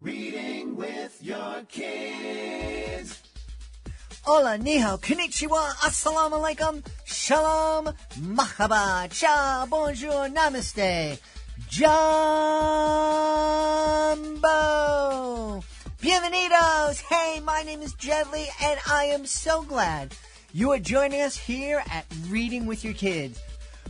Reading with your kids. Hola, ni hao, konnichiwa, assalamu alaikum, shalom, mahaba, ciao, bonjour, namaste, jumbo, bienvenidos. Hey, my name is Jedley, and I am so glad you are joining us here at Reading with Your Kids.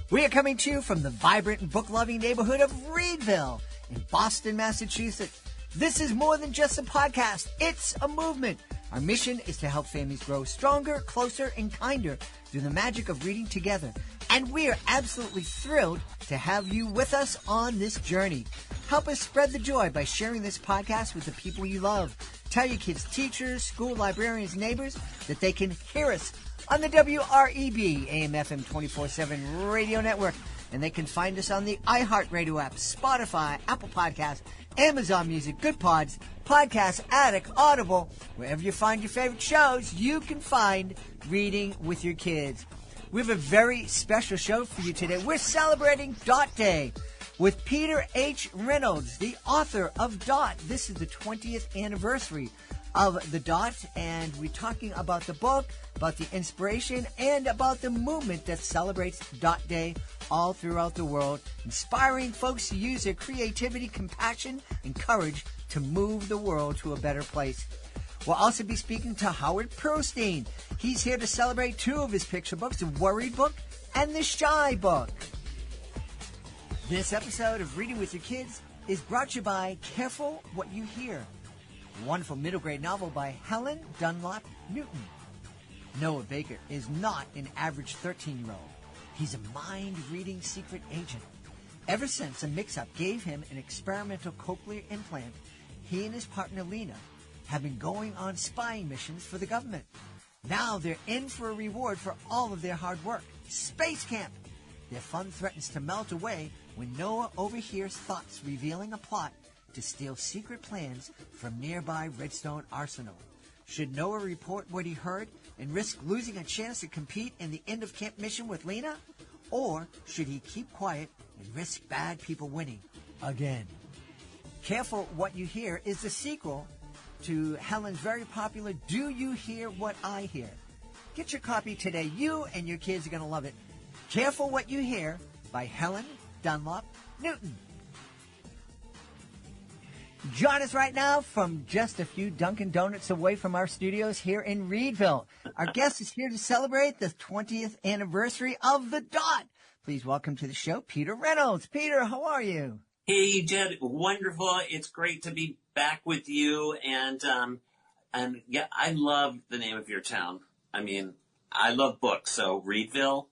We are coming to you from the vibrant and book-loving neighborhood of Reedville in Boston, Massachusetts. This is more than just a podcast. It's a movement. Our mission is to help families grow stronger, closer, and kinder through the magic of reading together. And we are absolutely thrilled to have you with us on this journey. Help us spread the joy by sharing this podcast with the people you love. Tell your kids' teachers, school librarians, neighbors that they can hear us on the WREB AM/FM 24/7 radio network. And they can find us on the iHeartRadio app, Spotify, Apple Podcasts, Amazon Music, Good Pods, Podcast Addict, Audible. Wherever you find your favorite shows, you can find Reading with Your Kids. We have a very special show for you today. We're celebrating Dot Day with Peter H. Reynolds, the author of Dot. This is the 20th anniversary of the Dot, and we're talking about the book, about the inspiration, and about the movement that celebrates Dot Day all throughout the world, inspiring folks to use their creativity, compassion, and courage to move the world to a better place. We'll also be speaking to Howard Pearlstein. He's here to celebrate two of his picture books, the Worried Book and the Shy Book. This episode of Reading with Your Kids is brought to you by Careful What You Hear, a wonderful middle grade novel by Helen Dunlop Newton. Noah Baker is not an average 13-year-old. He's a mind-reading secret agent. Ever since a mix-up gave him an experimental cochlear implant, he and his partner Lena have been going on spying missions for the government. Now they're in for a reward for all of their hard work. Space camp! Their fun threatens to melt away when Noah overhears thoughts revealing a plot to steal secret plans from nearby Redstone Arsenal. Should Noah report what he heard and risk losing a chance to compete in the end-of-camp mission with Lena? Or should he keep quiet and risk bad people winning again? Careful What You Hear is the sequel to Helen's very popular Do You Hear What I Hear? Get your copy today. You and your kids are going to love it. Careful What You Hear by Helen Dunlop Newton. Join us right now from just a few Dunkin' Donuts away from our studios here in Reedville. Our guest is here to celebrate the 20th anniversary of the Dot. Please welcome to the show, Peter Reynolds. Peter, how are you? Hey, Jed. Wonderful. It's great to be back with you. And yeah, I love the name of your town. I mean, I love books. So Reedville.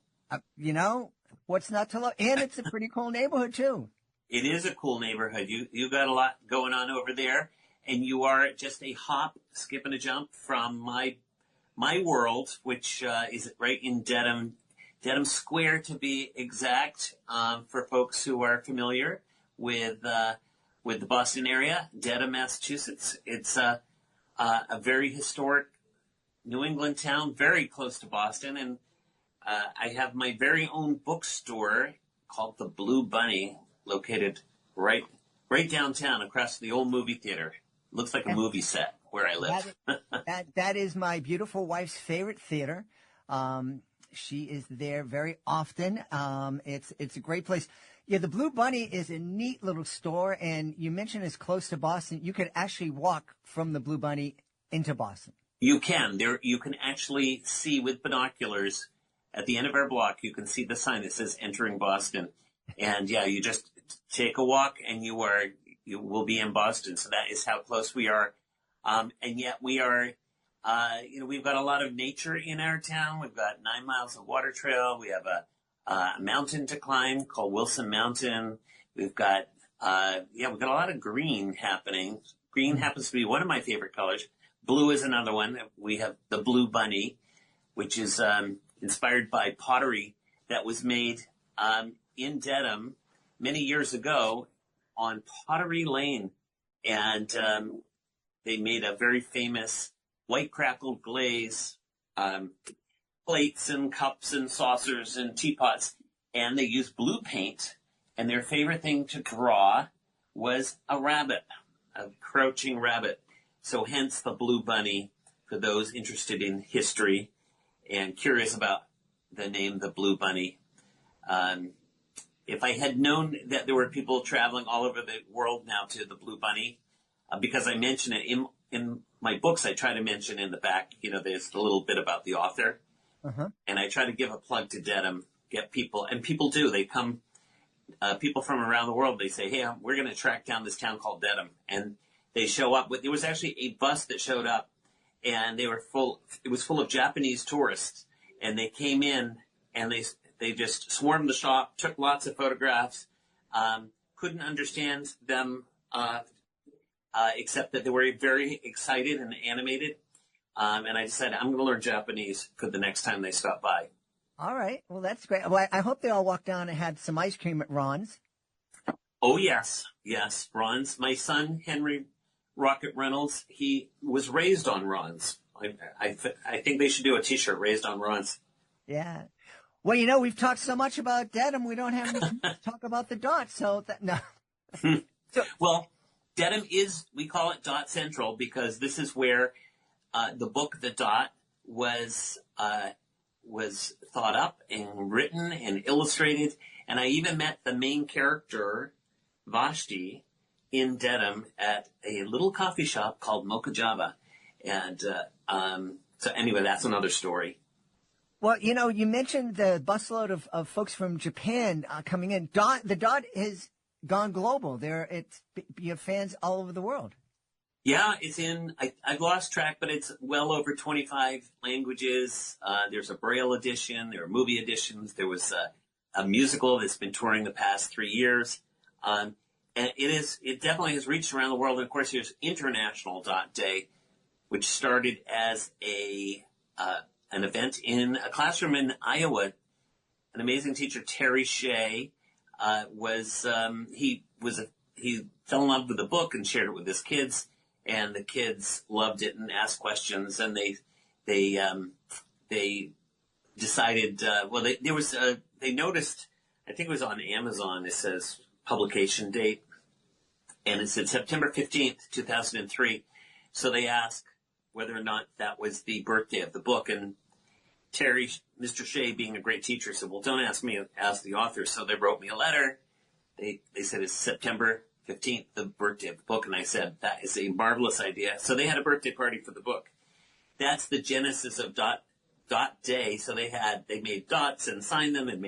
You know, what's not to love? And it's a pretty cool neighborhood, too. It is a cool neighborhood. You got a lot going on over there, and you are just a hop, skip, and a jump from my world, which is right in Dedham Square to be exact. For folks who are familiar with the Boston area, Dedham, Massachusetts. It's a very historic New England town, very close to Boston, and I have my very own bookstore called the Blue Bunny, located right downtown across the old movie theater. Looks like a movie set where I live. That is my beautiful wife's favorite theater. She is there very often. It's a great place. Yeah, the Blue Bunny is a neat little store, and you mentioned it's close to Boston. You could actually walk from the Blue Bunny into Boston. You can. You can actually see with binoculars at the end of our block. You can see the sign that says "Entering Boston," and yeah, you just take a walk, and you will be in Boston. So that is how close we are. And yet we are, we've got a lot of nature in our town. We've got 9 miles of water trail. We have a mountain to climb called Wilson Mountain. We've got, we've got a lot of green happening. Green happens to be one of my favorite colors. Blue is another one. We have the Blue Bunny, which is inspired by pottery that was made in Dedham many years ago on Pottery Lane. And they made a very famous white crackled glaze plates and cups and saucers and teapots. And they used blue paint. And their favorite thing to draw was a rabbit. a crouching rabbit. So hence the blue bunny for those interested in history and curious about the name, the blue bunny. If I had known that there were people traveling all over the world now to the Blue Bunny, because I mention it in my books, I try to mention in the back, there's a little bit about the author. Uh-huh. And I try to give a plug to Dedham, get people, and people do. They come, people from around the world, they say, hey, we're going to track down this town called Dedham. And they show up. There was actually a bus that showed up, and it was full of Japanese tourists. And they came in, and they just swarmed the shop, took lots of photographs, couldn't understand them, except that they were very excited and animated. And I decided I'm going to learn Japanese for the next time they stop by. All right. Well, that's great. Well, I hope they all walked down and had some ice cream at Ron's. Oh, yes. Yes, Ron's. My son, Henry Rocket Reynolds, he was raised on Ron's. I think they should do a T-shirt, Raised on Ron's. Yeah. Well, we've talked so much about Dedham, we don't have any to talk about the dot. So no. Well, Dedham we call it Dot Central because this is where the book, The Dot, was thought up and written and illustrated. And I even met the main character, Vashti, in Dedham at a little coffee shop called Mocha Java. And so anyway, that's another story. Well, you mentioned the busload of folks from Japan coming in. The Dot has gone global. You have fans all over the world. Yeah, it's I've lost track, but it's well over 25 languages. There's a Braille edition. There are movie editions. There was a musical that's been touring the past 3 years. And it definitely has reached around the world. And of course, there's International Dot Day, which started as an event in a classroom in Iowa. An amazing teacher, Terry Shea, he fell in love with the book and shared it with his kids, and the kids loved it and asked questions, and they decided, they noticed, I think it was on Amazon, it says publication date, and it said September 15th, 2003. So they asked whether or not that was the birthday of the book, and Terry, Mr. Shea, being a great teacher, said, well, don't ask me, ask the author. So they wrote me a letter. They said it's September 15th, the birthday of the book. And I said, that is a marvelous idea. So they had a birthday party for the book. That's the genesis of Dot Day. So they made dots and signed them, and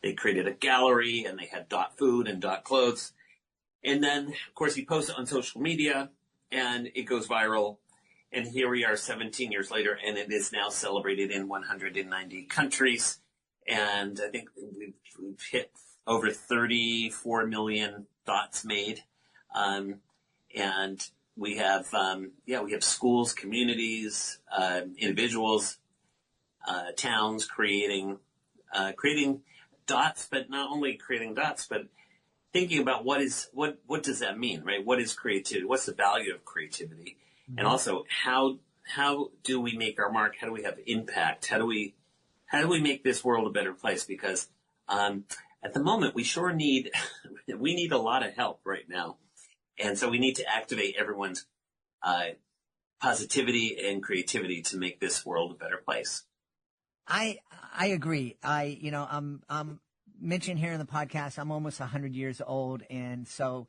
they created a gallery, and they had dot food and dot clothes. And then, of course, he posts it on social media, and it goes viral. And here we are 17 years later, and it is now celebrated in 190 countries. And I think we've hit over 34 million dots made. And we have schools, communities, individuals, towns creating dots, but not only creating dots, but thinking about what does that mean, right? What is creativity? What's the value of creativity? Mm-hmm. And also, how do we make our mark? How do we have impact? How do we make this world a better place? Because at the moment, we sure need a lot of help right now, and so we need to activate everyone's positivity and creativity to make this world a better place. I agree. I'm mentioned here in the podcast, I'm almost 100 years old, and so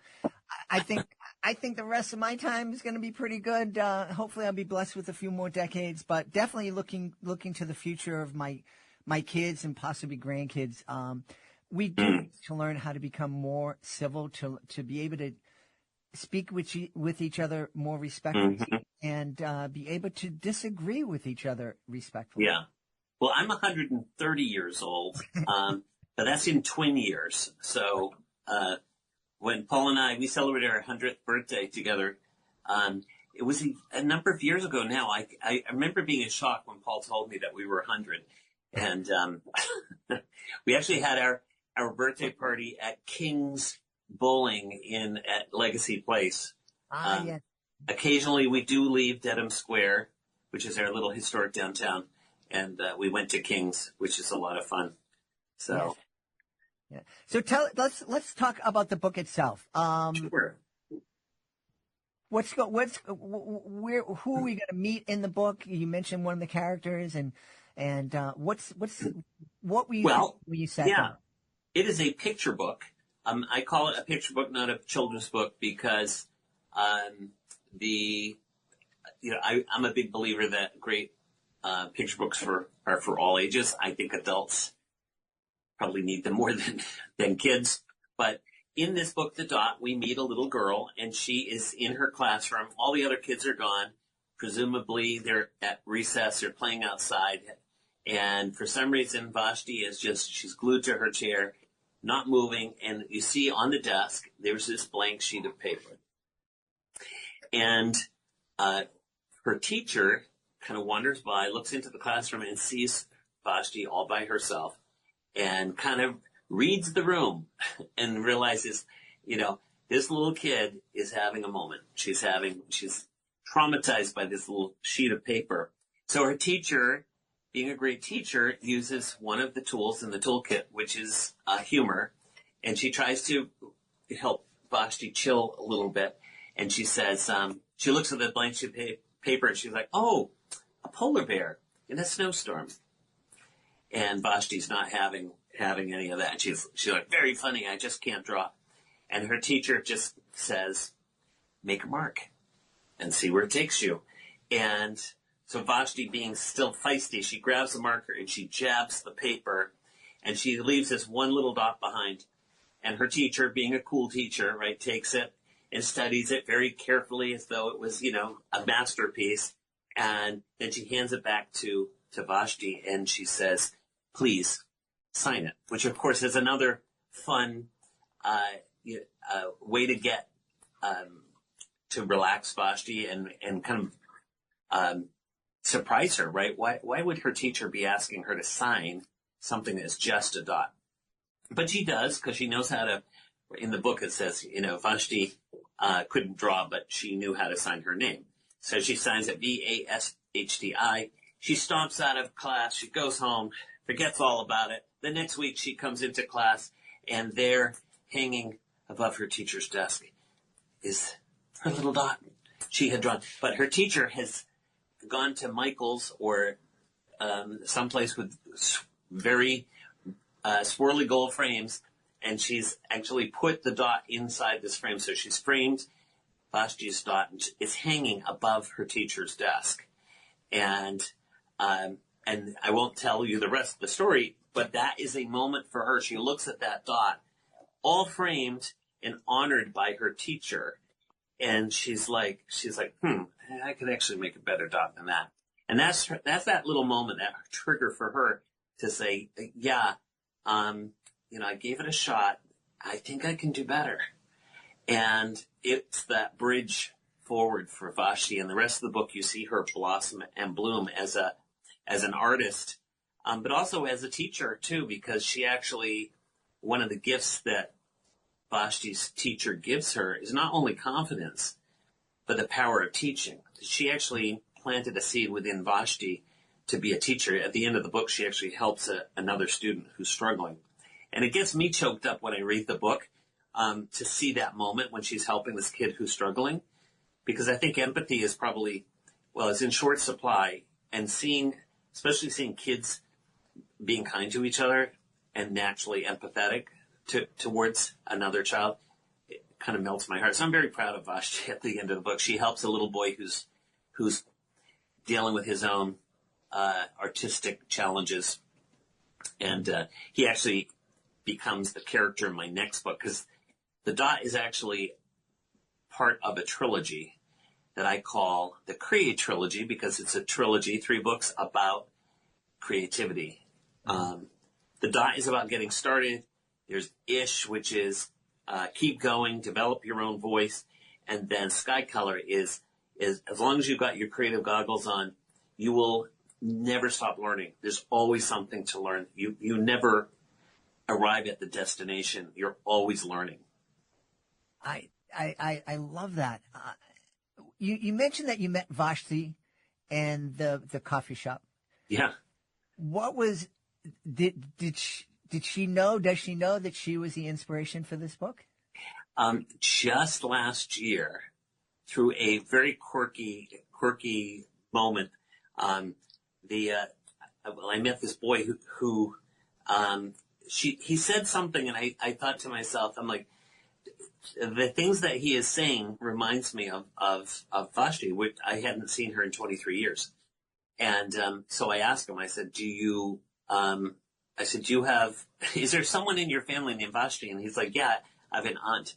I think the rest of my time is going to be pretty good. Hopefully I'll be blessed with a few more decades, but definitely looking to the future of my kids and possibly grandkids. We do to learn how to become more civil, to be able to speak with each other more respectfully, mm-hmm. and be able to disagree with each other respectfully. Yeah. Well, I'm 130 years old, but that's in twin years. So when Paul and I, we celebrated our 100th birthday together, it was a number of years ago now. I remember being in shock when Paul told me that we were 100. And we actually had our birthday party at King's Bowling at Legacy Place. Yes. Occasionally we do leave Dedham Square, which is our little historic downtown, and we went to King's, which is a lot of fun. So, yeah. So let's talk about the book itself. Sure. where, who are we going to meet in the book? You mentioned one of the characters, and what were you thinking when you sat down? It is a picture book. I call it a picture book, not a children's book, because I'm a big believer that great picture books are for all ages. I think adults probably need them more than kids. But in this book, The Dot, we meet a little girl, and she is in her classroom. All the other kids are gone. Presumably, they're at recess. They're playing outside. And for some reason, Vashti she's glued to her chair, not moving. And you see on the desk, there's this blank sheet of paper. And her teacher kind of wanders by, looks into the classroom, and sees Vashti all by herself, and kind of reads the room and realizes, this little kid is having a moment. She's traumatized by this little sheet of paper. So her teacher, being a great teacher, uses one of the tools in the toolkit, which is humor. And she tries to help Vashti chill a little bit. And she says, she looks at the blank sheet of paper and she's like, oh, a polar bear in a snowstorm. And Vashti's not having any of that. She's like, very funny, I just can't draw. And her teacher just says, make a mark and see where it takes you. And so Vashti, being still feisty, she grabs the marker and she jabs the paper, and she leaves this one little dot behind. And her teacher, being a cool teacher, right, takes it and studies it very carefully as though it was, a masterpiece. And then she hands it back to Vashti, and she says, please sign it, which of course is another fun way to get to relax Vashti and kind of surprise her, right? Why would her teacher be asking her to sign something that's just a dot? But she does, because she knows how to. In the book it says, Vashti couldn't draw, but she knew how to sign her name. So she signs it Vashti. She stomps out of class. She goes home, forgets all about it. The next week she comes into class, and there, hanging above her teacher's desk, is her little dot she had drawn. But her teacher has gone to Michael's or someplace with very swirly gold frames, and she's actually put the dot inside this frame. So she's framed Vashti's dot, and it's hanging above her teacher's desk. And I won't tell you the rest of the story, but that is a moment for her. She looks at that dot, all framed and honored by her teacher. And she's like, I could actually make a better dot than that. And that's that little moment, that trigger for her to say, I gave it a shot. I think I can do better. And it's that bridge forward for Vashti. And the rest of the book, you see her blossom and bloom as an artist, but also as a teacher too, because she actually, one of the gifts that Vashti's teacher gives her is not only confidence, but the power of teaching. She actually planted a seed within Vashti to be a teacher. At the end of the book, she actually helps another student who's struggling. And it gets me choked up when I read the book, to see that moment when she's helping this kid who's struggling, because I think empathy is probably, it's in short supply, and especially seeing kids being kind to each other and naturally empathetic towards another child, it kind of melts my heart. So I'm very proud of Vashti at the end of the book. She helps a little boy who's dealing with his own artistic challenges. And he actually becomes the character in my next book, because The Dot is actually part of a trilogy that I call the Create Trilogy, because it's a trilogy, 3 books about creativity. The Dot is about getting started. There's Ish, which is keep going, develop your own voice. And then Sky Color is as long as you've got your creative goggles on, you will never stop learning. There's always something to learn. You never arrive at the destination. You're always learning. I love that. You mentioned that you met Vashti and the coffee shop. Yeah. What was, did she know, does she know that she was the inspiration for this book? Just last year, through a very quirky moment. I met this boy who he said something, and I thought to myself, I'm like, the things that he is saying reminds me of Vashti, which I hadn't seen her in 23 years. And so I asked him, I said, do you have, is there someone in your family named Vashti? And he's like, yeah, I have an aunt.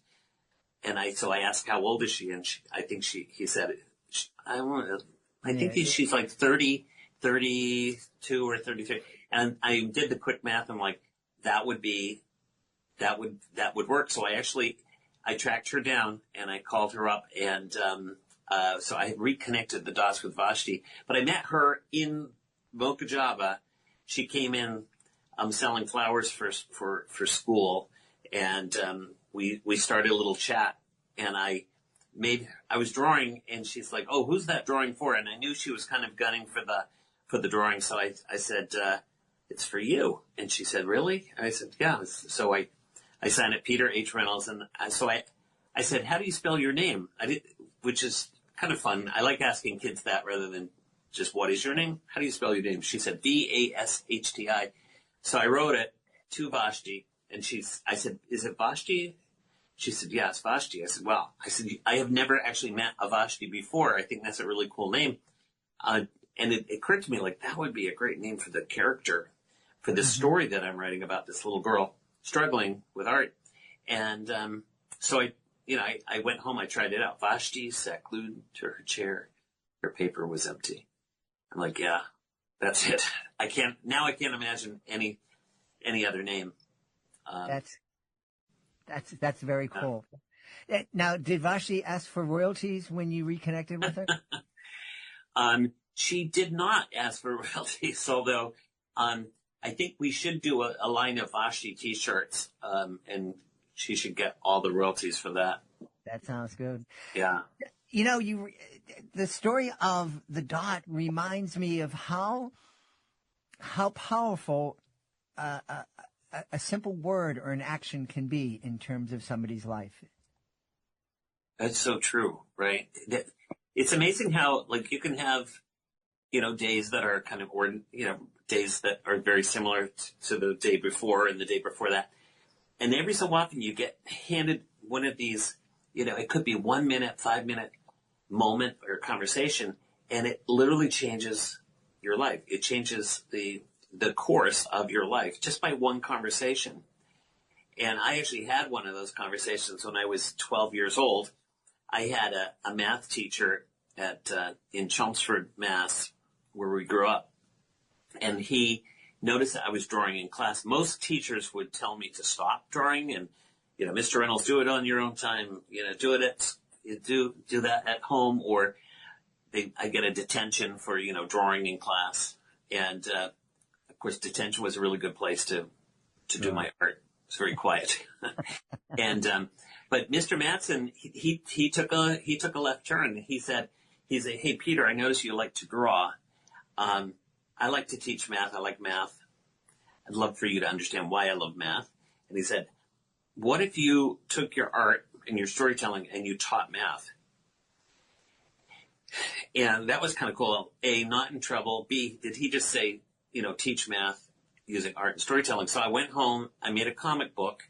And so I asked, how old is she? And he said, I think she's like 32 or 33. And I did the quick math. I'm like, that would work. So I tracked her down and I called her up, and so I reconnected the dots with Vashti. But I met her in Mocha Java. She came in selling flowers for school, and we started a little chat. And I was drawing, and she's like, "Oh, who's that drawing for?" And I knew she was kind of gunning for the drawing, so I said, "It's for you." And she said, "Really?" And I said, "Yeah." So I signed it Peter H. Reynolds, and so I said, "How do you spell your name?" Which is kind of fun. I like asking kids that rather than just, "What is your name?" How do you spell your name? She said, Vashti. So I wrote it to Vashti, and I said, "Is it Vashti?" She said, "Yeah, it's Vashti." I said, "Wow." I said, "I have never actually met a Vashti before. I think that's a really cool name." And it occurred to me, like, that would be a great name for the character, for the story that I'm writing about this little girl struggling with art. And so I went home, I tried it out. Vashti sat glued to her chair. Her paper was empty. I'm like, yeah, that's it. I can't imagine any other name. That's very cool. Now, did Vashti ask for royalties when you reconnected with her? She did not ask for royalties, although I think we should do a line of Vashti T-shirts, and she should get all the royalties for that. That sounds good. Yeah. You know, the story of the dot reminds me of how powerful a simple word or an action can be in terms of somebody's life. That's so true, right? It's amazing how, like, you can have, days that are kind of, days that are very similar to the day before and the day before that. And every so often you get handed one of these, it could be 1 minute, 5-minute moment or conversation, and it literally changes your life. It changes the course of your life just by one conversation. And I actually had one of those conversations when I was 12 years old. I had a math teacher in Chelmsford, Mass, where we grew up. And he noticed that I was drawing in class. Most teachers would tell me to stop drawing and, Mr. Reynolds, do it on your own time. Do that at home, or I get a detention for, drawing in class. And, of course, detention was a really good place to do my art. It's very quiet. And, but Mr. Matson, he took a left turn. He said, "Hey, Peter, I notice you like to draw. I like to teach math. I like math. I'd love for you to understand why I love math." And he said, "What if you took your art and your storytelling and you taught math?" And that was kind of cool. A, not in trouble. B, did he just say, teach math using art and storytelling? So I went home, I made a comic book,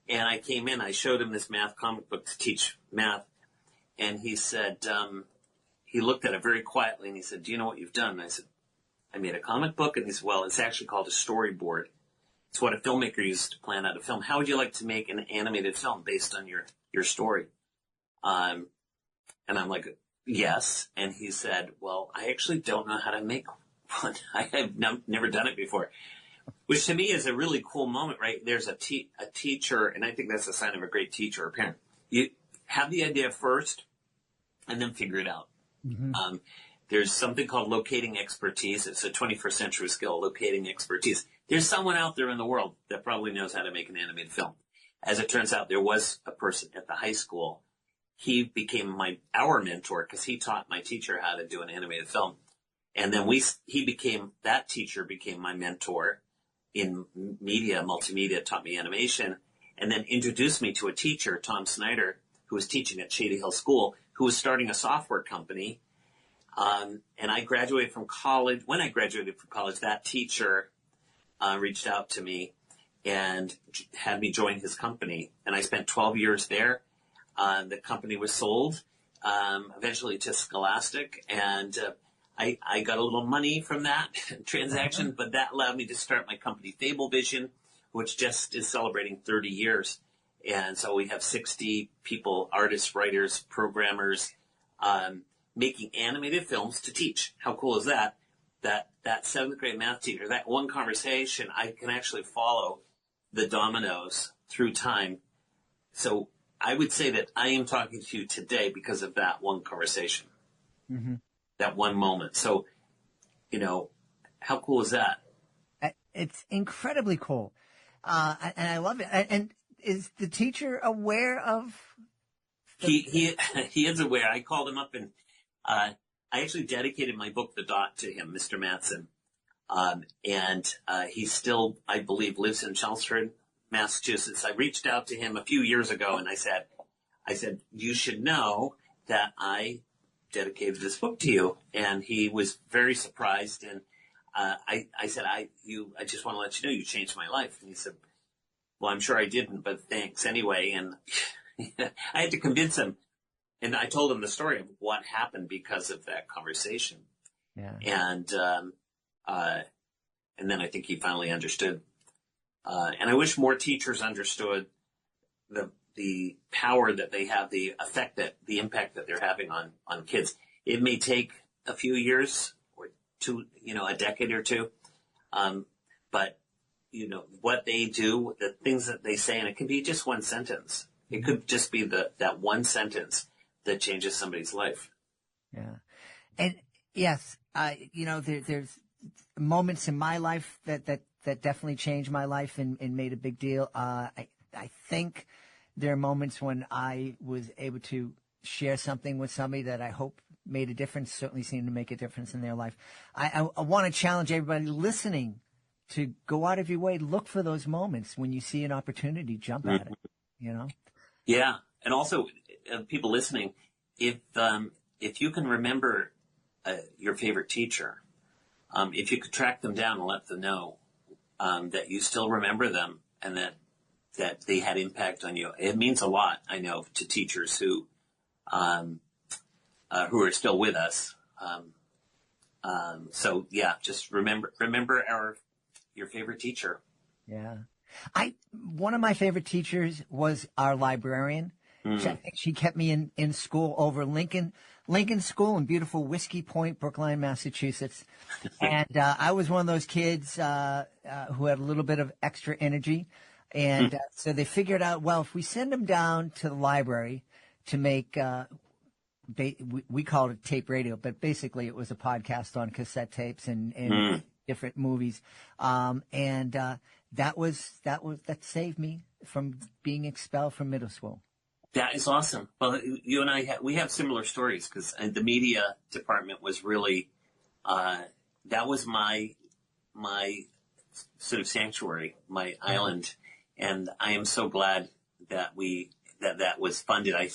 and I came in, I showed him this math comic book to teach math. And he said, he looked at it very quietly and he said, "Do you know what you've done?" And I said, "I made a comic book." And he said, "Well, it's actually called a storyboard. It's what a filmmaker uses to plan out a film. How would you like to make an animated film based on your story?" And I'm like, "Yes." And he said, "Well, I actually don't know how to make one. I have never done it before." Which to me is a really cool moment, right? There's a teacher, and I think that's a sign of a great teacher or parent. You have the idea first and then figure it out. Mm-hmm. There's something called locating expertise. It's a 21st century skill, locating expertise. There's someone out there in the world that probably knows how to make an animated film. As it turns out, there was a person at the high school. He became our mentor because he taught my teacher how to do an animated film. And then that teacher became my mentor in media, multimedia, taught me animation, and then introduced me to a teacher, Tom Snyder, who was teaching at Shady Hill School, who was starting a software company. And I graduated from college. When I graduated from college, that teacher reached out to me and had me join his company. And I spent 12 years there. The company was sold eventually to Scholastic, and I got a little money from that transaction, but that allowed me to start my company, Fable Vision, which just is celebrating 30 years. And so we have 60 people, artists, writers, programmers, making animated films to teach. How cool is that? That seventh grade math teacher, that one conversation, I can actually follow the dominoes through time. So I would say that I am talking to you today because of that one conversation, that one moment. So, how cool is that? It's incredibly cool. And I love it. And is the teacher aware of? He is aware. I called him up and, I actually dedicated my book, The Dot, to him, Mr. Matson. He still, I believe, lives in Chelmsford, Massachusetts. I reached out to him a few years ago and I said, you should know that I dedicated this book to you. And he was very surprised. And, I said, I just want to let you know you changed my life. And he said, well, I'm sure I didn't, but thanks anyway. And I had to convince him. And I told him the story of what happened because of that conversation. Yeah. And then I think he finally understood. And I wish more teachers understood the power that they have, the effect the impact that they're having on kids. It may take a few years or two, a decade or two. But what they do, the things that they say, and it can be just one sentence. It could just be that one sentence that changes somebody's life. Yeah. And yes, there's moments in my life that definitely changed my life and made a big deal. I think there are moments when I was able to share something with somebody that I hope made a difference, certainly seemed to make a difference in their life. I want to challenge everybody listening to go out of your way, look for those moments when you see an opportunity, jump at it, Yeah. And also, people listening, if you can remember your favorite teacher, if you could track them down and let them know that you still remember them and that they had impact on you, it means a lot, I know, to teachers who are still with us. So yeah, just remember your favorite teacher. Yeah. One of my favorite teachers was our librarian. She kept me in school over Lincoln School in beautiful Whiskey Point, Brookline, Massachusetts. And I was one of those kids who had a little bit of extra energy. And so they figured out, well, if we send them down to the library to make we called it tape radio, but basically it was a podcast on cassette tapes and different movies. That saved me from being expelled from middle school. That is awesome. Well, you and I, we have similar stories because the media department was really, that was my sort of sanctuary, my island. And I am so glad that that was funded. I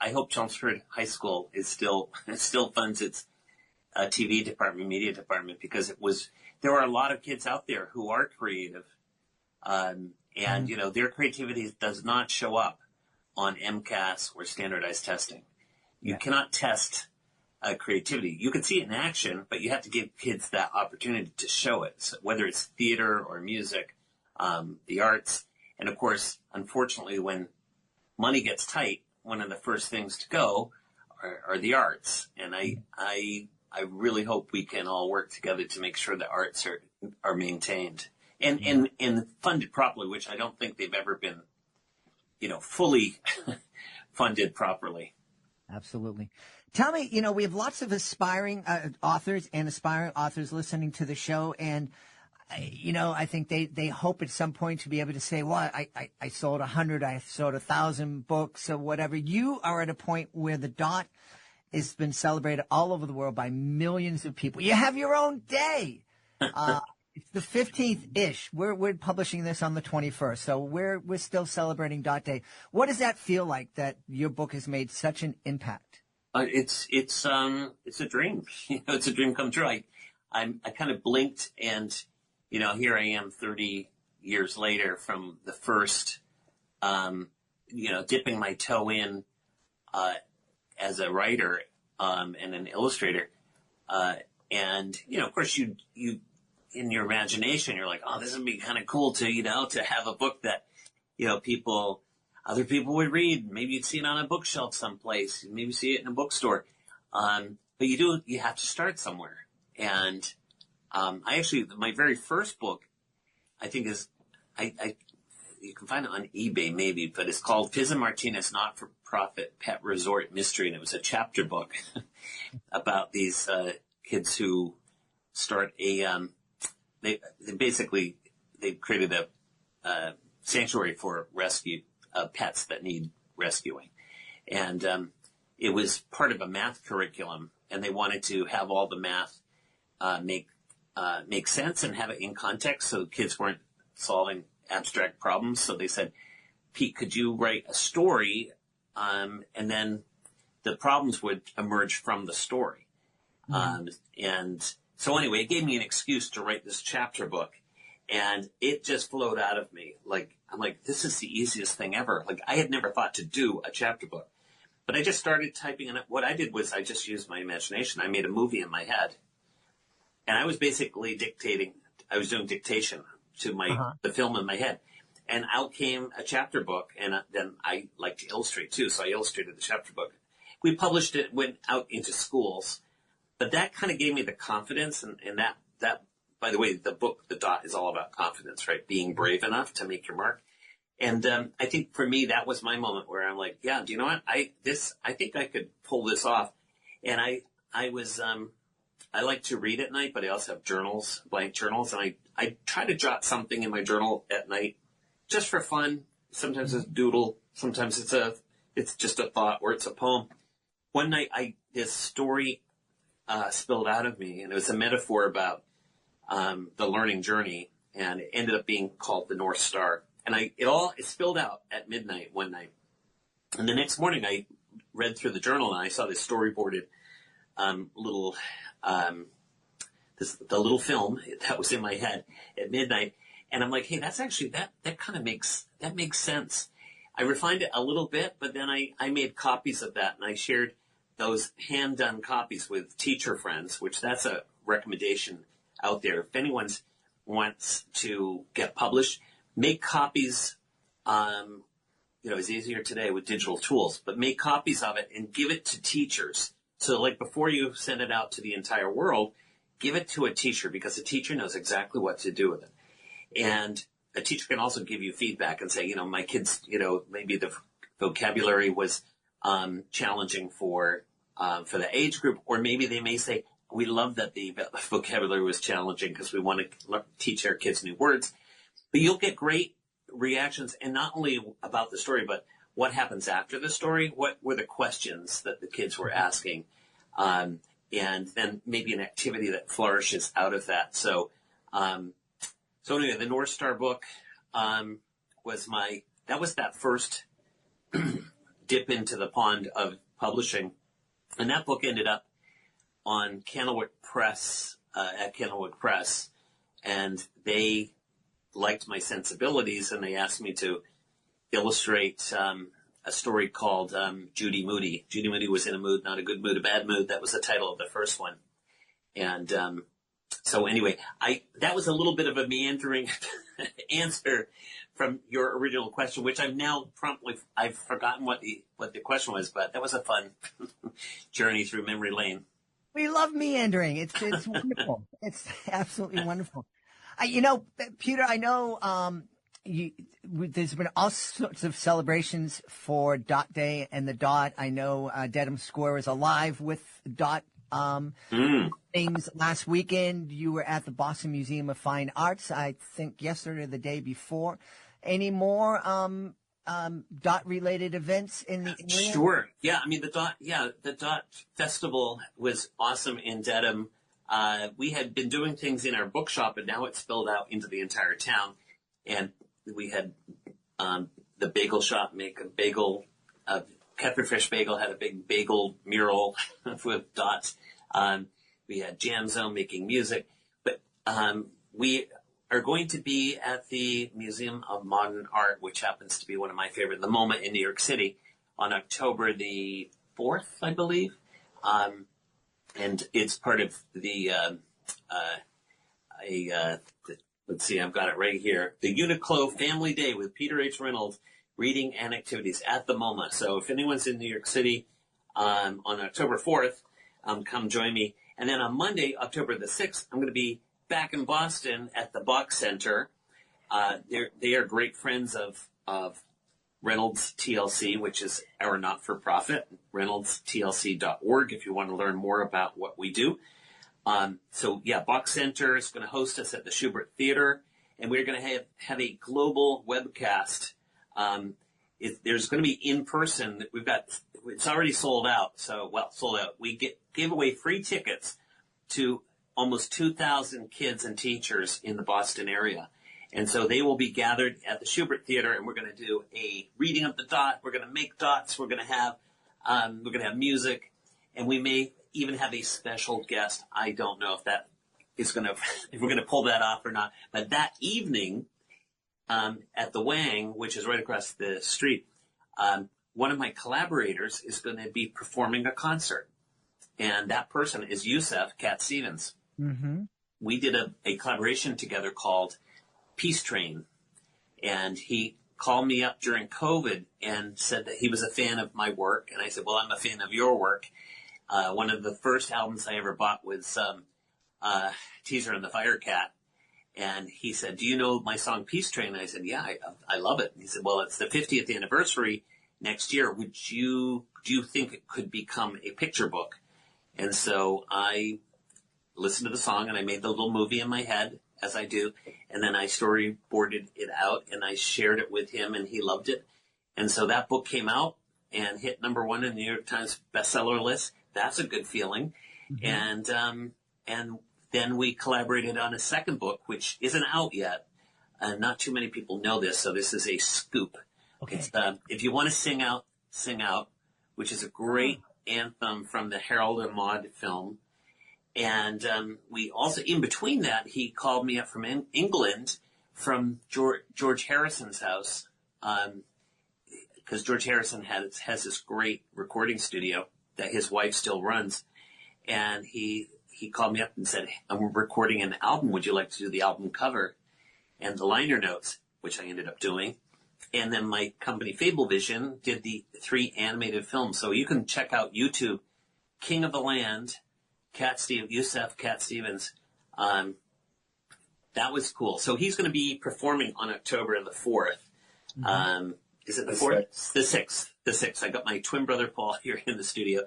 hope Chelmsford High School still funds its TV department, media department, because there are a lot of kids out there who are creative. Their creativity does not show up on MCAS or standardized testing. You cannot test creativity. You can see it in action, but you have to give kids that opportunity to show it, so whether it's theater or music, the arts. And of course, unfortunately, when money gets tight, one of the first things to go are the arts. And I really hope we can all work together to make sure the arts are maintained and funded properly, which I don't think they've ever been, fully funded properly. Absolutely. Tell me, we have lots of aspiring authors listening to the show, and I think they hope at some point to be able to say, well, I sold 100, I sold 1,000 books or whatever. You are at a point where the Dot has been celebrated all over the world by millions of people. You have your own day. It's the 15th-ish. We're publishing this on the 21st, so we're still celebrating Dot Day. What does that feel like, that your book has made such an impact? It's a dream. It's a dream come true. I kind of blinked, and here I am 30 years later from the first, dipping my toe in as a writer and an illustrator. And of course, you in your imagination, you're like, oh, this would be kind of cool to have a book that other people would read. Maybe you'd see it on a bookshelf someplace. Maybe see it in a bookstore. But you have to start somewhere. And my very first book, I think you can find it on eBay maybe, but it's called Piz & Martinez Not-for-Profit Pet Resort Mystery. And it was a chapter book about these kids who start they created a sanctuary for rescue pets that need rescuing. And it was part of a math curriculum, and they wanted to have all the math make sense and have it in context, so kids weren't solving abstract problems. So they said, Pete, could you write a story, and then the problems would emerge from the story. And so anyway, it gave me an excuse to write this chapter book, and it just flowed out of me. I'm like, this is the easiest thing ever. I had never thought to do a chapter book, but I just started typing in it. What I did was I just used my imagination. I made a movie in my head, and I was basically dictating. I was doing dictation to the film in my head, and out came a chapter book. And then I like to illustrate too, so I illustrated the chapter book. We published it, went out into schools, but that kind of gave me the confidence, and that. By the way, the book, The Dot, is all about confidence, right? Being brave enough to make your mark. And I think for me, that was my moment where I'm like, yeah, do you know what? I think I could pull this off. And I like to read at night, but I also have journals, blank journals, and I try to jot something in my journal at night just for fun. Sometimes it's a doodle, sometimes it's just a thought, or it's a poem. One night, this story spilled out of me, and it was a metaphor about the learning journey, and it ended up being called the North Star. And it spilled out at midnight one night. And the next morning I read through the journal, and I saw this storyboarded little film that was in my head at midnight. And I'm like, hey, that's actually, that kind of makes sense. I refined it a little bit, but then I made copies of that, and I shared those hand-done copies with teacher friends, which that's a recommendation out there. If anyone wants to get published, make copies. It's easier today with digital tools, but make copies of it and give it to teachers. So before you send it out to the entire world, give it to a teacher, because a teacher knows exactly what to do with it. And a teacher can also give you feedback and say, my kids, maybe the vocabulary was challenging for the age group, or maybe they may say, we love that the vocabulary was challenging because we want to teach our kids new words. But you'll get great reactions, and not only about the story, but what happens after the story. What were the questions that the kids were asking? And then maybe an activity that flourishes out of that. So anyway, the North Star book was that first dip into the pond of publishing. And that book ended up on Candlewick Press, at Candlewick Press, and they liked my sensibilities, and they asked me to illustrate a story called Judy Moody. Judy Moody was in a mood, not a good mood, a bad mood. That was the title of the first one. And so anyway, that was a little bit of a meandering answer from your original question, which I've forgotten what the question was, but that was a fun journey through memory lane. We love meandering. It's wonderful. It's absolutely wonderful. Peter, I know there's been all sorts of celebrations for Dot Day and the Dot. I know Dedham Square is alive with Dot things. Last weekend, you were at the Boston Museum of Fine Arts, I think yesterday or the day before. Any more Dot-related events in the area? Sure. Yeah, the Dot Festival was awesome in Dedham. We had been doing things in our bookshop, and now it's spilled out into the entire town. And we had the bagel shop make a bagel Catfish Fish Bagel had a big bagel mural with dots. We had Jam Zone making music. But we are going to be at the Museum of Modern Art, which happens to be one of my favorite at the moment in New York City, on October the 4th, I believe. And it's part of the, let's see, I've got it right here. The Uniqlo Family Day with Peter H. Reynolds, reading and activities at the MoMA. So if anyone's in New York City on October 4th, come join me. And then on Monday, October the 6th, I'm going to be back in Boston at the Bach Center. They are great friends of Reynolds TLC, which is our not-for-profit, reynoldstrlc.org, if you want to learn more about what we do. Bach Center is going to host us at the Schubert Theater, and we're going to have a global webcast. There's going to be in person. It's already sold out. Sold out. We gave away free tickets to almost 2,000 kids and teachers in the Boston area. And so they will be gathered at the Schubert Theater, and we're going to do a reading of the dot. We're going to make dots. We're going to have music, and we may even have a special guest. I don't know if that is if we're going to pull that off or not. But that evening, at the Wang, which is right across the street, one of my collaborators is going to be performing a concert. And that person is Yusef Cat Stevens. Mm-hmm. We did a collaboration together called Peace Train. And he called me up during COVID and said that he was a fan of my work. And I said, well, I'm a fan of your work. One of the first albums I ever bought was Teaser and the Firecat. And he said, do you know my song Peace Train? And I said, yeah, I love it. And he said, well, it's the 50th anniversary next year. Do you think it could become a picture book? And so I listened to the song and I made the little movie in my head, as I do. And then I storyboarded it out and I shared it with him and he loved it. And so that book came out and hit #1 in the New York Times bestseller list. That's a good feeling. Mm-hmm. And then we collaborated on a second book, which isn't out yet. Not too many people know this, so this is a scoop. Okay. It's, if you want to sing out, which is a great anthem from the Harold and Maude film. And we also, in between that, he called me up from England, from George Harrison's house, because George Harrison has this great recording studio that his wife still runs. And he called me up and said, I'm recording an album. Would you like to do the album cover and the liner notes, which I ended up doing. And then my company, Fablevision, did the 3 animated films. So you can check out YouTube, King of the Land, Yusef Cat Stevens. That was cool. So he's going to be performing on October the 4th. Mm-hmm. Is it the 4th? The 6th. The 6th. I got my twin brother, Paul, here in the studio.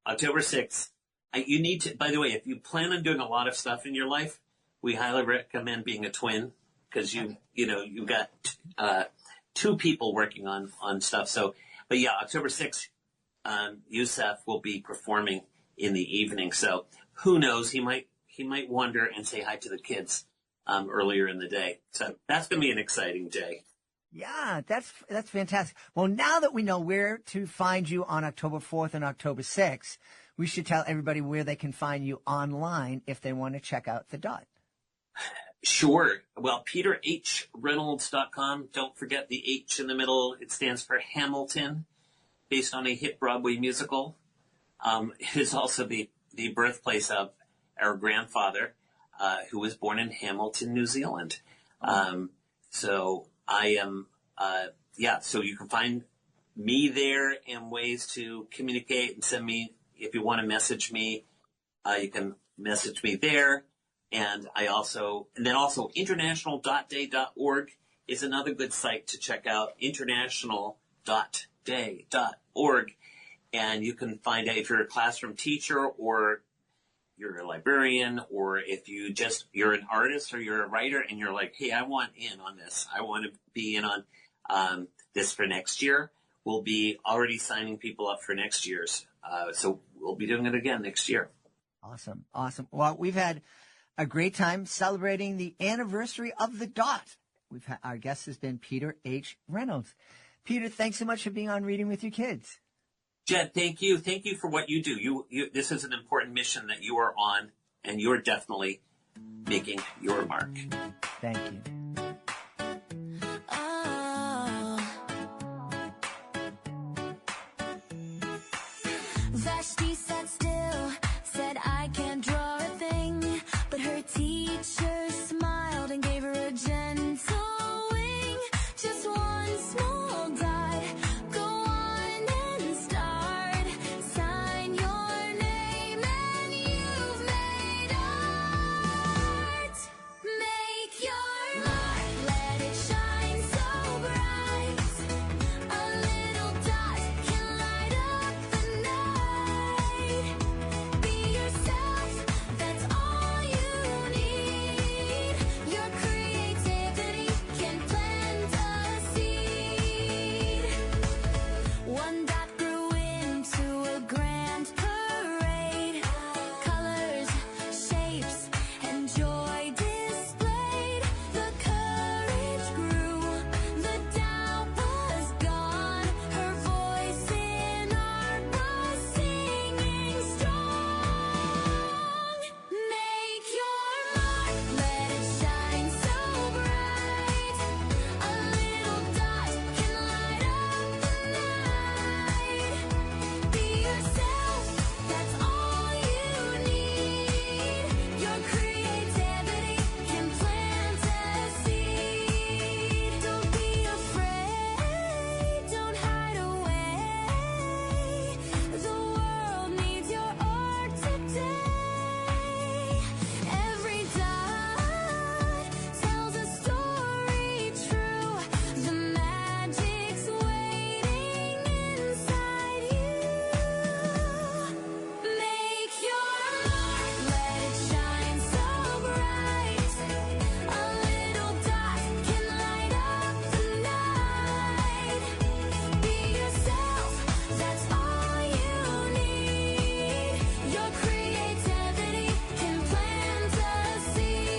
October 6th. You need to, by the way, if you plan on doing a lot of stuff in your life, we highly recommend being a twin because you've got 2 people working on stuff. So, but yeah, October 6th, Yusef will be performing in the evening. So who knows? He might wander and say hi to the kids earlier in the day. So that's going to be an exciting day. Yeah, that's fantastic. Well, now that we know where to find you on October 4th and October 6th, we should tell everybody where they can find you online if they want to check out the dot. Sure. Well, PeterHReynolds.com. Don't forget the H in the middle. It stands for Hamilton, based on a hit Broadway musical. It is also the birthplace of our grandfather, who was born in Hamilton, New Zealand. So I am, so you can find me there and ways to communicate and send me, if you want to message me, you can message me there. And also international.day.org is another good site to check out, international.day.org. And you can find out if you're a classroom teacher or you're a librarian, or if you're an artist or you're a writer and you're like, hey, I want in on this. I want to be in on this for next year. We'll be already signing people up for next year's. So we'll be doing it again next year. Awesome. Well, we've had a great time celebrating the anniversary of the dot. Our guest has been Peter H. Reynolds. Peter, thanks so much for being on Reading with Your Kids. Jed, thank you. Thank you for what you do. This is an important mission that you are on, and you're definitely making your mark. Thank you. Vashti sat still, said I can't draw a thing, but her teacher smiled and gave her a gentle wing. Just one small dot, go on and start. Sign your name and you've made art. Make your mark, let it shine so bright. A little dot can light up the night. Be yourself, that's all you need. Your creativity can plant a seed. One dot grew into a grand parade. Colors, shapes, and joy displayed. The courage grew, the doubt was gone. Her voice in art was singing strong. Make your mark, let it shine so bright. A little dot can light up the night. Be yourself, that's all you need. Your creativity can plant a seed. Don't be afraid, don't hide away. The world needs your art today. Every dot tells a story true. The magic's waiting inside you. Make your mark, let it shine so bright. A little dot can light up the night. Be yourself, that's all you need. Your creativity can plant a seed.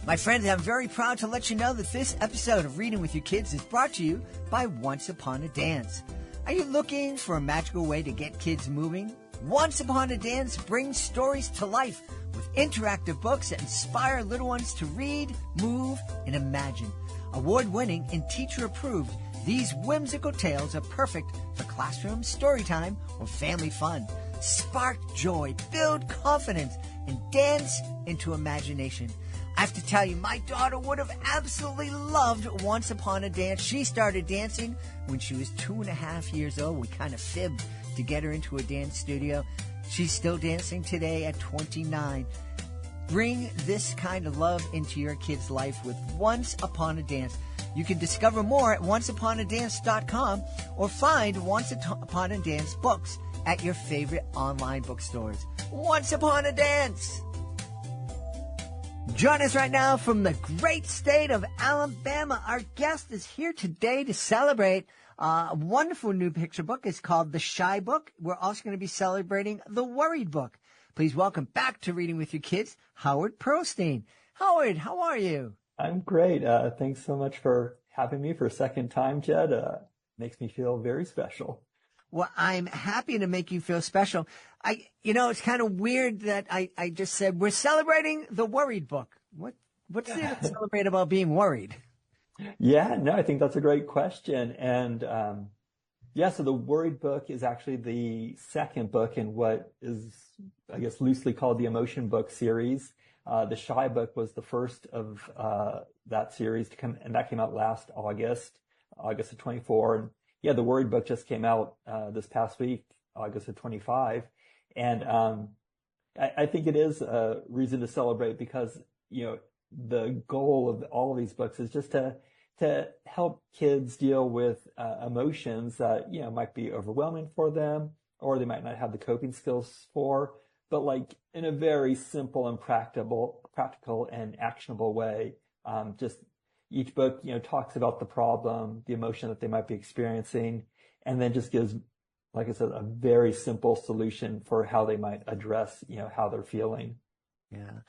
My friends, I'm very proud to let you know that this episode of Reading with Your Kids is brought to you by Once Upon a Dance. Are you looking for a magical way to get kids moving? Once Upon a Dance brings stories to life with interactive books that inspire little ones to read, move, and imagine. Award-winning and teacher-approved, these whimsical tales are perfect for classroom story time or family fun. Spark joy, build confidence, and dance into imagination. I have to tell you, my daughter would have absolutely loved Once Upon a Dance. She started dancing when she was 2.5 years old. We kind of fibbed to get her into a dance studio. She's still dancing today at 29. Bring this kind of love into your kid's life with Once Upon a Dance. You can discover more at onceuponadance.com or find Once Upon a Dance books at your favorite online bookstores. Once Upon a Dance! Join us right now from the great state of Alabama. Our guest is here today to celebrate a wonderful new picture book. It's called The Shy Book. We're also going to be celebrating The Worried Book. Please welcome back to Reading with Your Kids, Howard Pearlstein. Howard, how are you? I'm great. Thanks so much for having me for a second time, Jed. Makes me feel very special. Well, I'm happy to make you feel special. It's kind of weird that I just said we're celebrating The Worried Book. What's there to celebrate about being worried? Yeah, no, I think that's a great question. And so The Worried Book is actually the second book in what is, I guess, loosely called the Emotion Book series. The Shy Book was the first of that series to come, and that came out last August of 24. And yeah, The Worried Book just came out this past week, August of 25. And I think it is a reason to celebrate because, the goal of all of these books is just to help kids deal with emotions that, might be overwhelming for them or they might not have the coping skills for. but like in a very simple and practical and actionable way. Just each book, talks about the problem, the emotion that they might be experiencing, and then just gives, like I said, a very simple solution for how they might address, how they're feeling. Yeah.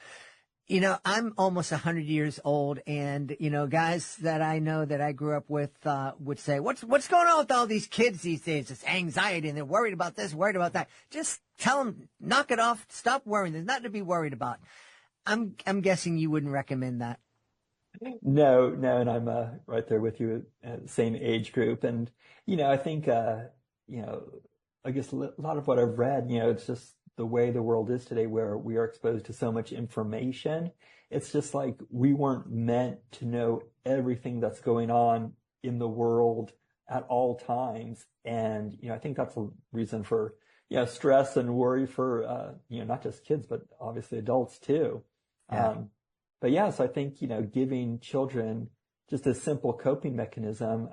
I'm almost 100 years old, and, guys that I know that I grew up with, would say, what's going on with all these kids these days? It's anxiety, and they're worried about this, worried about that. Just tell them, knock it off, stop worrying. There's nothing to be worried about. I'm guessing you wouldn't recommend that. No, and I'm right there with you, same age group. And, I think, I guess a lot of what I've read, it's just the way the world is today where we are exposed to so much information. It's just like we weren't meant to know everything that's going on in the world at all times. And, I think that's a reason for, stress and worry for, not just kids, but obviously adults too. Yeah. But yeah, so I think, giving children just a simple coping mechanism,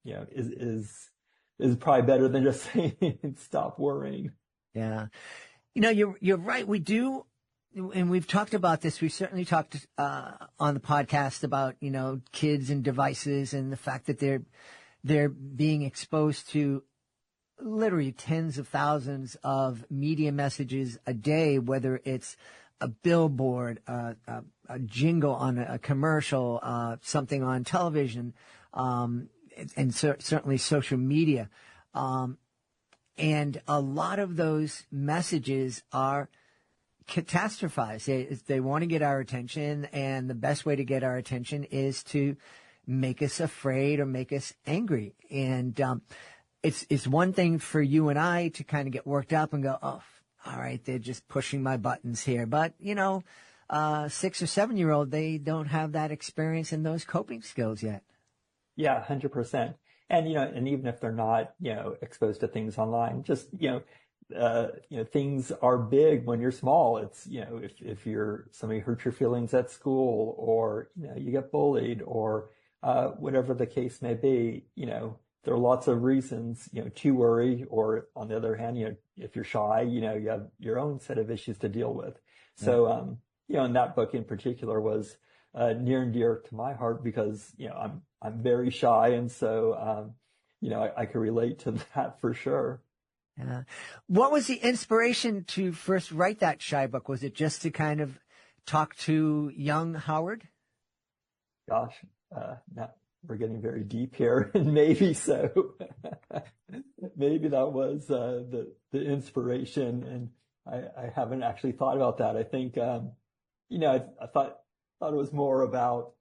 is probably better than just saying, stop worrying. Yeah. You're right. We do. And we've talked about this. We've certainly talked, on the podcast about, kids and devices and the fact that they're being exposed to literally tens of thousands of media messages a day, whether it's a billboard, a jingle on a commercial, something on television, and certainly social media. And a lot of those messages are catastrophized. They want to get our attention, and the best way to get our attention is to make us afraid or make us angry. And it's one thing for you and I to kind of get worked up and go, oh, all right, they're just pushing my buttons here. But, 6 or 7-year-old, they don't have that experience and those coping skills yet. Yeah, 100%. And, and even if they're not, exposed to things online, just, things are big when you're small. It's, if somebody hurts your feelings at school, or, you get bullied, or, whatever the case may be, there are lots of reasons, to worry. Or on the other hand, if you're shy, you have your own set of issues to deal with. So, and that book in particular was near and dear to my heart because, I'm very shy. And so, I can relate to that for sure. Yeah. What was the inspiration to first write that shy book? Was it just to kind of talk to young Howard? Gosh, now we're getting very deep here, and maybe so. Maybe that was the inspiration, and I haven't actually thought about that. I think I thought it was more about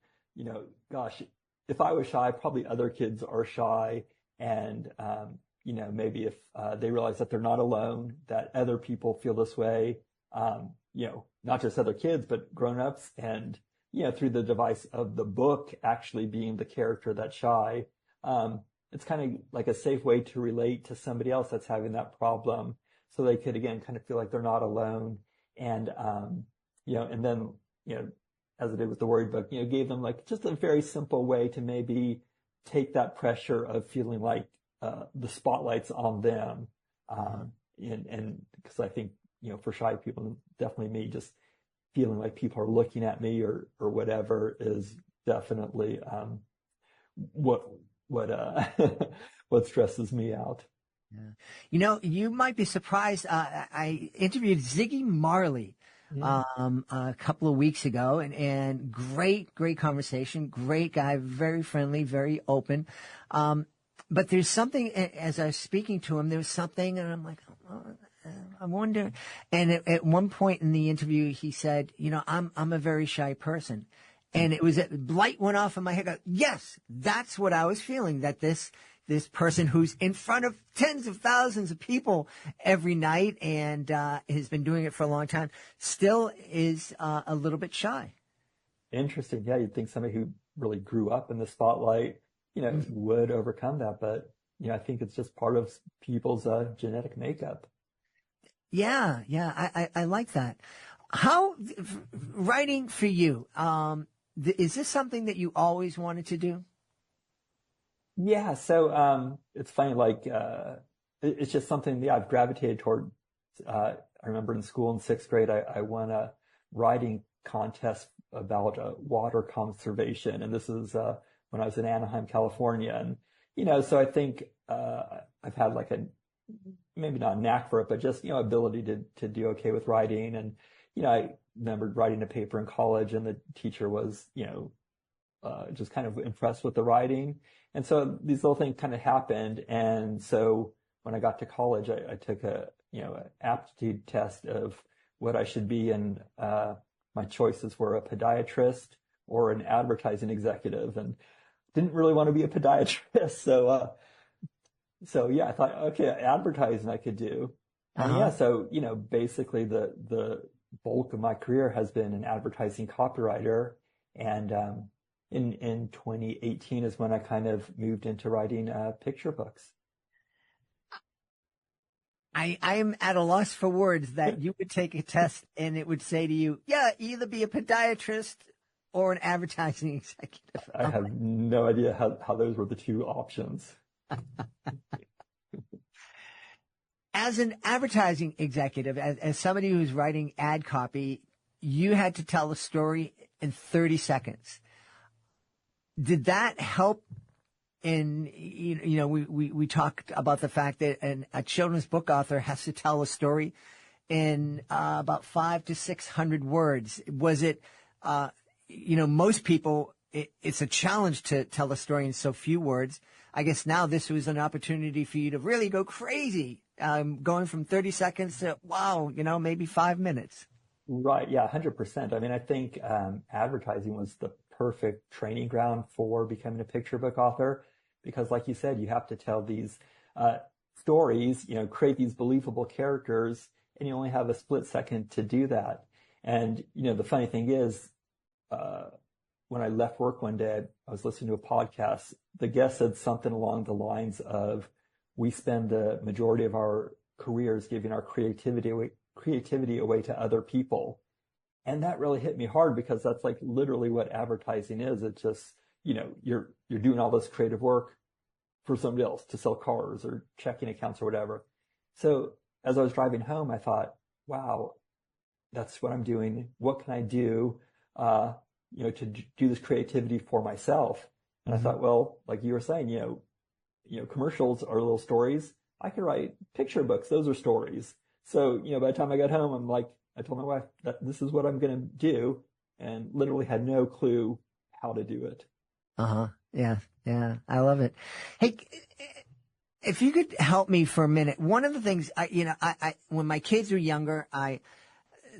gosh, if I was shy, probably other kids are shy, and maybe if they realize that they're not alone, that other people feel this way, not just other kids, but grown-ups, and through the device of the book actually being the character that's shy, it's kind of like a safe way to relate to somebody else that's having that problem, so they could again kind of feel like they're not alone, and and then as I did with the Worried Book, gave them like just a very simple way to maybe take that pressure of feeling like the spotlight's on them, and because I think for shy people, definitely me, just feeling like people are looking at me or whatever is definitely what what stresses me out. Yeah. You might be surprised. I interviewed Ziggy Marley a couple of weeks ago, and great conversation. Great guy, very friendly, very open. But there's something, as I was speaking to him, there was something, and I'm like, oh, I wonder. And at one point in the interview, he said, I'm a very shy person. And it was, light went off in my head. Yes, that's what I was feeling, that this person who's in front of tens of thousands of people every night and has been doing it for a long time still is a little bit shy. Interesting. Yeah, you'd think somebody who really grew up in the spotlight, would overcome that. But, I think it's just part of people's genetic makeup. Yeah. I like that. How, writing for you, is this something that you always wanted to do? Yeah. So, it's funny, like, it's just something that I've gravitated toward, I remember in school in sixth grade, I won a writing contest about water conservation. And this is when I was in Anaheim, California. And, so I think I've had like maybe not a knack for it, but just, ability to do okay with writing. And, I remember writing a paper in college and the teacher was, just kind of impressed with the writing. And so these little things kind of happened. And so when I got to college, I took an aptitude test of what I should be. And my choices were a podiatrist or an advertising executive, and didn't really want to be a podiatrist. So yeah, I thought, okay, advertising I could do. And yeah, so, basically the bulk of my career has been an advertising copywriter. And in 2018 is when I kind of moved into writing picture books. I am at a loss for words that you would take a test and it would say to you, yeah, either be a podiatrist or an advertising executive. I have no idea how those were the two options. As an advertising executive, as somebody who's writing ad copy, you had to tell a story in 30 seconds. Did that help? And, we talked about the fact that a children's book author has to tell a story in about 500 to 600 words. Was it, most people, it's a challenge to tell a story in so few words. I guess now this was an opportunity for you to really go crazy, going from 30 seconds to, wow, maybe 5 minutes. Right. Yeah, 100%. I mean, I think advertising was the perfect training ground for becoming a picture book author, because like you said, you have to tell these stories, create these believable characters, and you only have a split second to do that. And, the funny thing is, when I left work one day, I was listening to a podcast. The guest said something along the lines of, we spend the majority of our careers giving our creativity away to other people. And that really hit me hard, because that's like literally what advertising is. It's just, you're doing all this creative work for somebody else to sell cars or checking accounts or whatever. So as I was driving home, I thought, wow, that's what I'm doing. What can I do, to do this creativity for myself? And I thought, well, like you were saying, commercials are little stories. I could write picture books. Those are stories. So, by the time I got home, I'm like, I told my wife that this is what I'm going to do, and literally had no clue how to do it. Yeah. I love it. Hey, if you could help me for a minute. One of the things I when my kids were younger, I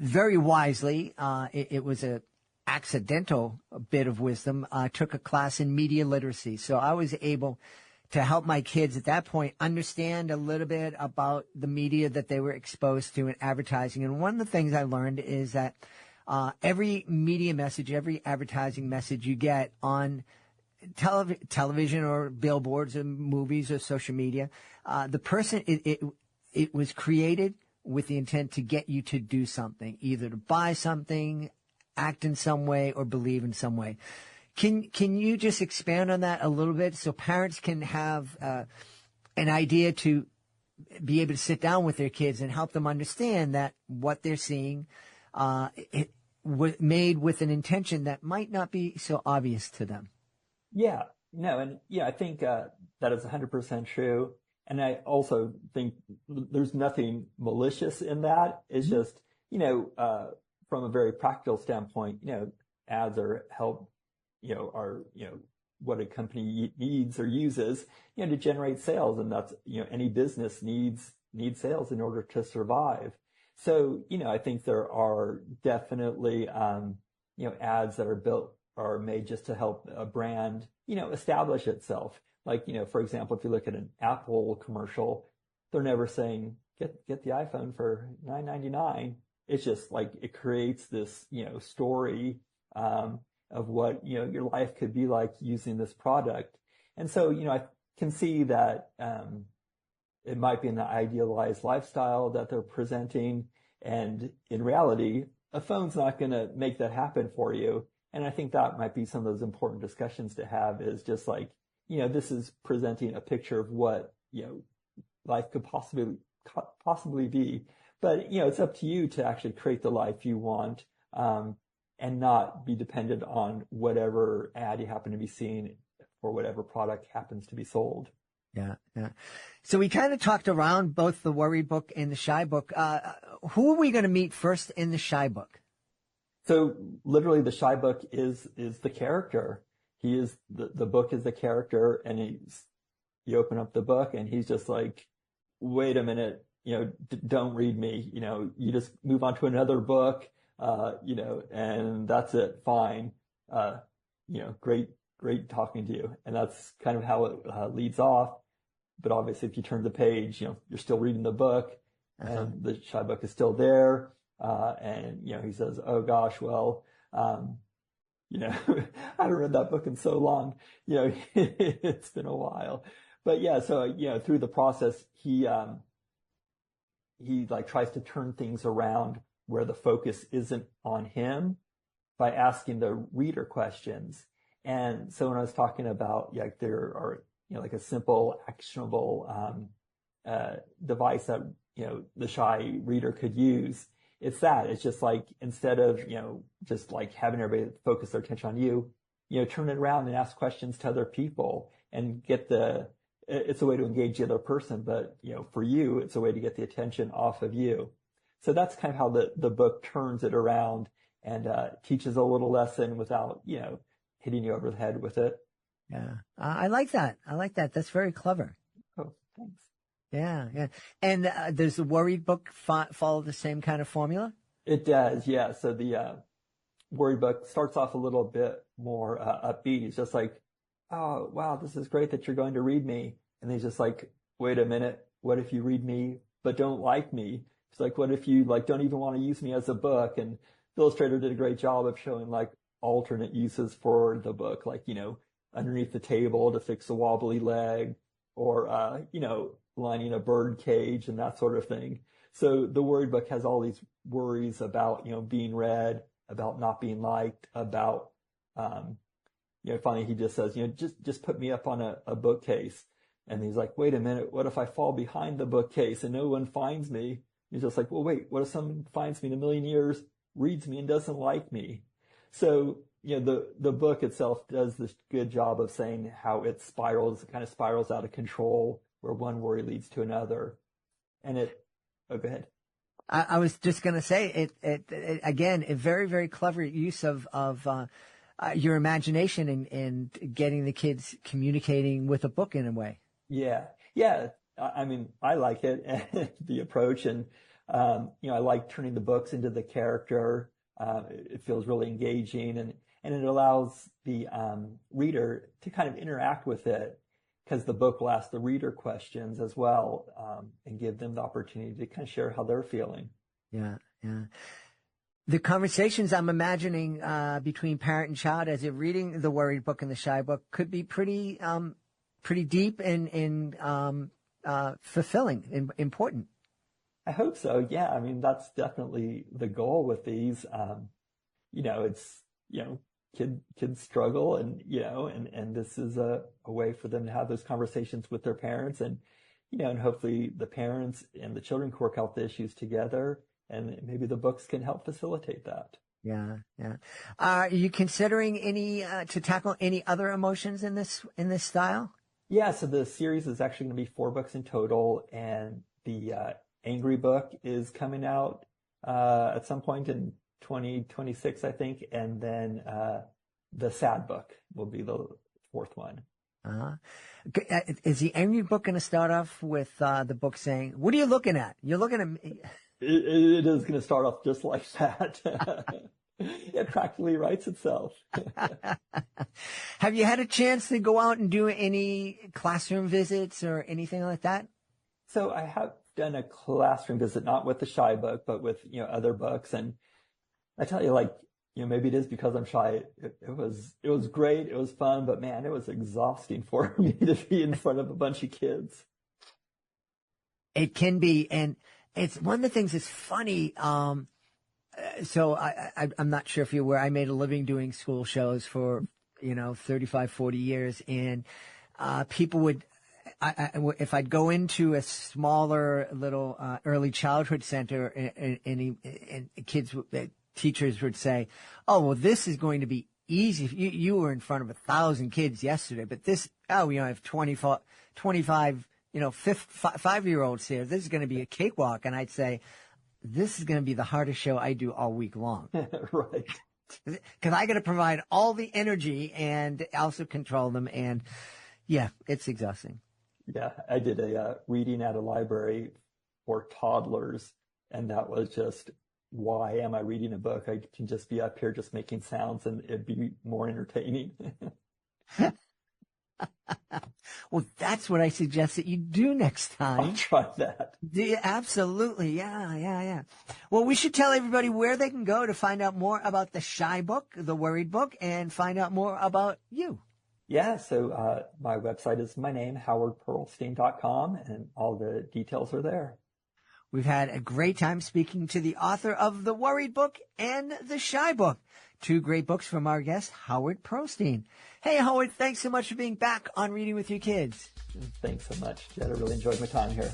very wisely, it was a accidental bit of wisdom, took a class in media literacy. So I was able to help my kids at that point understand a little bit about the media that they were exposed to in advertising. And one of the things I learned is that every media message, every advertising message you get on television or billboards or movies or social media, the person, it was created with the intent to get you to do something, either to buy something, act in some way, or believe in some way. Can you just expand on that a little bit so parents can have an idea to be able to sit down with their kids and help them understand that what they're seeing it was made with an intention that might not be so obvious to them? Yeah, no, and yeah, I think that is 100% true. And I also think there's nothing malicious in that. It's just, from a very practical standpoint, ads are what a company needs or uses, to generate sales. And that's, any business needs sales in order to survive. So, I think there are definitely, ads that are made just to help a brand, establish itself. Like, for example, if you look at an Apple commercial, they're never saying, get the iPhone for $9.99. It's just like, it creates this, story, of what, your life could be like using this product. And so, I can see that, it might be an idealized lifestyle that they're presenting. And in reality, a phone's not going to make that happen for you. And I think that might be some of those important discussions to have, is just like, this is presenting a picture of what, life could possibly be. But, it's up to you to actually create the life you want, and not be dependent on whatever ad you happen to be seeing or whatever product happens to be sold. Yeah, yeah. So we kind of talked around both the worried book and the shy book. Who are we going to meet first in the shy book? So literally the shy book is the character. He is the book is the character, and you open up the book and he's just like, wait a minute, don't read me. You just move on to another book, and that's it. Fine. Great talking to you. And that's kind of how it leads off. But obviously if you turn the page, you're still reading the book, and the shy book is still there. And he says, oh gosh, well, I haven't read that book in so long, it's been a while. But yeah, so, through the process, he like tries to turn things around where the focus isn't on him by asking the reader questions. And so when I was talking about, like, there are, like a simple actionable, device that, the shy reader could use, it's that. It's just like, instead of, just like having everybody focus their attention on you, turn it around and ask questions to other people and it's a way to engage the other person, but, for you, it's a way to get the attention off of you. So that's kind of how the book turns it around and, teaches a little lesson without, hitting you over the head with it. Yeah. I like that. That's very clever. Oh, thanks. Yeah, yeah. And does the worried book follow the same kind of formula? It does, yeah. So the worried book starts off a little bit more upbeat. It's just like, oh, wow, this is great that you're going to read me. And he's just like, wait a minute, what if you read me but don't like me? It's like, what if you don't even want to use me as a book? And the illustrator did a great job of showing alternate uses for the book, underneath the table to fix a wobbly leg, or, lining a bird cage and that sort of thing. So the worried book has all these worries about, being read, about not being liked, about, finally he just says, just put me up on a bookcase. And he's like, wait a minute, what if I fall behind the bookcase and no one finds me? He's just like, well, wait, what if someone finds me in a million years, reads me and doesn't like me? So, the book itself does this good job of saying how it kind of spirals out of control, where one worry leads to another. And go ahead. I was just going to say it again, a very, very clever use of your imagination and getting the kids communicating with a book in a way. Yeah. Yeah. I mean, I like it, the approach, and, I like turning the books into the character. It feels really engaging, and it allows the reader to kind of interact with it, because the book will ask the reader questions as well, and give them the opportunity to kind of share how they're feeling. Yeah, yeah. The conversations I'm imagining between parent and child as they're reading the worried book and the shy book could be pretty deep and fulfilling and important. I hope so. Yeah. I mean, that's definitely the goal with these. It's, kids struggle, and, and this is a way for them to have those conversations with their parents, and, and hopefully the parents and the children can work out the issues together, and maybe the books can help facilitate that. Yeah, yeah. Are you considering to tackle any other emotions in this style? Yeah. So the series is actually going to be 4 books in total, and the Angry book is coming out at some point in 2026, I think, and then the Sad book will be the 4th one. Is the Angry book going to start off with the book saying, "What are you looking at? You're looking at me"? It is going to start off just like that. It practically writes itself. Have you had a chance to go out and do any classroom visits or anything like that? So I have done a classroom visit, not with the shy book, but with, other books. And I tell you, maybe it is because I'm shy. It was great. It was fun, but man, it was exhausting for me to be in front of a bunch of kids. It can be. And it's one of the things that's funny. So I'm not sure if you're aware, I made a living doing school shows for, 35, 40 years. And people would if I'd go into a smaller little early childhood center and kids, teachers would say, "Oh, well, this is going to be easy. You were in front of 1,000 kids yesterday, but this, we only have 25, 5-year-olds here. This is going to be a cakewalk." And I'd say, "This is going to be the hardest show I do all week long." Right. Because I got to provide all the energy and also control them. And yeah, it's exhausting. Yeah, I did a reading at a library for toddlers, and that was just, why am I reading a book? I can just be up here just making sounds, and it'd be more entertaining. Well, that's what I suggest that you do next time. I'll try that. Absolutely. Yeah. Well, we should tell everybody where they can go to find out more about the Shy Book, the Worried Book, and find out more about you. Yeah, so my website is my name, howardperlstein.com, and all the details are there. We've had a great time speaking to the author of The Worried Book and The Shy Book. 2 great books from our guest, Howard Perlstein. Hey, Howard, thanks so much for being back on Reading with Your Kids. Thanks so much, Jed. I really enjoyed my time here.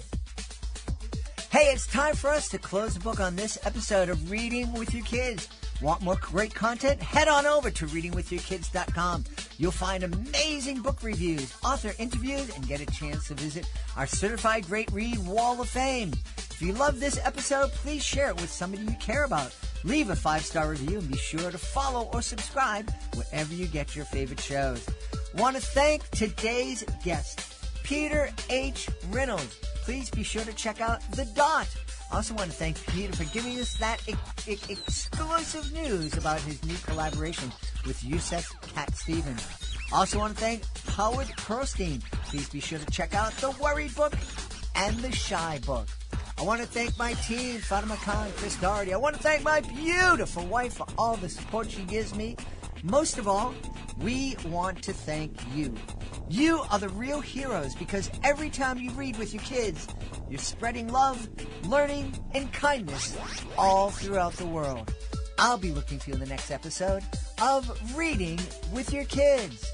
Hey, it's time for us to close the book on this episode of Reading with Your Kids. Want more great content? Head on over to readingwithyourkids.com. You'll find amazing book reviews, author interviews, and get a chance to visit our Certified Great Read Wall of Fame. If you love this episode, please share it with somebody you care about. Leave a 5-star review and be sure to follow or subscribe wherever you get your favorite shows. Want to thank today's guest, Peter H. Reynolds. Please be sure to check out The Dot. I also want to thank Peter for giving us that exclusive news about his new collaboration with Yusef Cat Stevens. Also want to thank Howard Perlstein. Please be sure to check out The Worried Book and The Shy Book. I want to thank my team, Fatima Khan, Chris Doherty. I want to thank my beautiful wife for all the support she gives me. Most of all, we want to thank you. You are the real heroes because every time you read with your kids, you're spreading love, learning, and kindness all throughout the world. I'll be looking for you in the next episode of Reading with Your Kids.